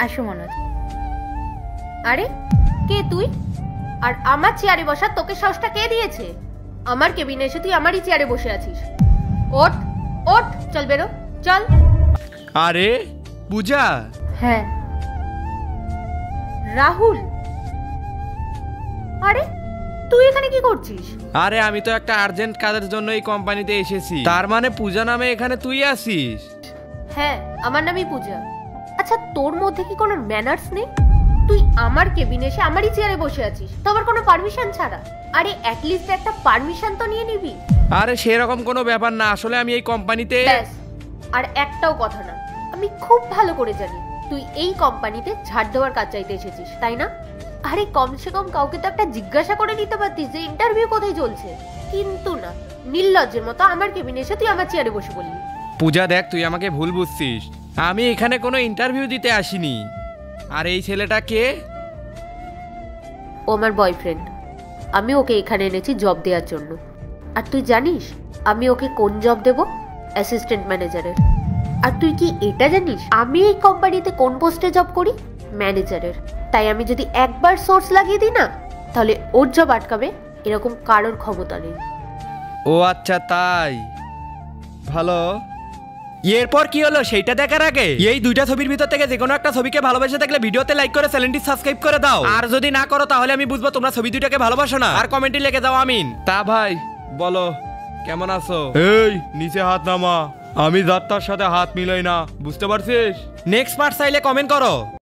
আসো মনোজ। আরে কে তুই? আর আমার চেয়ারে বসা তোকে সাহসটা কে দিয়েছে? আমার কেবিনে এসে তুই আমারই চেয়ারে বসে আছিস। ওঠ ওঠ, চল বেরো, চল। আরে পূজা। হ্যাঁ রাহুল। আরে তুই এখানে কি করছিস? আরে আমি তো একটা আর্জেন্ট কাজের জন্য এই কোম্পানিতে এসেছি। তার মানে পূজা নামে এখানে তুই আসিস? হ্যাঁ আমার নামই পূজা। আচ্ছা তোর মধ্যে কি কোনো ম্যানার্স নেই? তুই আমার কেবিনে এসে আমারই চেয়ারে বসে আছিস, তো আমার কোনো পারমিশন ছাড়া। আরে অ্যাটলিস্ট একটা পারমিশন তো নিয়ে নিবি। আরে সেরকম কোনো ব্যাপার না, আসলে আমি এই কোম্পানিতে। ব্যাস, আর একটাও কথা না। আমি খুব ভালো করে জানি তুই এই কোম্পানিতে ঝাড় দেওয়ার কাজ চাইতে এসেছিস, তাই না? আরে কমসে কম কাউকে তো একটা জিজ্ঞাসা করে নিতে পারতিস যে ইন্টারভিউ কোথায় চলছে। কিন্তু না, নির্লজ্জের মতো আমার কেবিনে এসে তুই আমার চেয়ারে বসে বললি। পূজা দেখ, তুই আমাকে ভুল বুঝছিস। আমি এখানে কোনো ইন্টারভিউ দিতে আসিনি। আর এই ছেলেটা কে? ও আমার বয়ফ্রেন্ড। আমি ওকে এখানে এনেছি জব দেওয়ার জন্য। আর তুই জানিস আমি ওকে কোন জব দেব? অ্যাসিস্ট্যান্ট ম্যানেজারের। আর তুই কি এটা জানিস আমি এই কোম্পানিতে কোন পোস্টে জব করি? ম্যানেজারের। তাই আমি যদি একবার সোর্স লাগিয়ে দিই না, তাহলে ওর জব আটকাবে এরকম কারোর ক্ষমতা নেই। ও আচ্ছা তাই, ভালো। এরপর কি হলো সেইটা দেখার আগে এই দুইটা ছবির ভিতর থেকে যে কোনো একটা ছবিকে ভালোবেসে থাকলে ভিডিওতে লাইক করে চ্যানেলটি সাবস্ক্রাইব করে দাও। আর যদি না করো তাহলে আমি বুঝবো তোমরা ছবি দুইটাকে ভালোবাসো না। আর কমেন্টে লিখে দাও আমিন। তা ভাই বলো, কেমন আছো? এই নিচে হাত নামা। আমি যাত্রার সাথে হাত মিলাই না, বুঝতে পারছিস? নেক্সট পার্ট চাইলে কমেন্ট করো।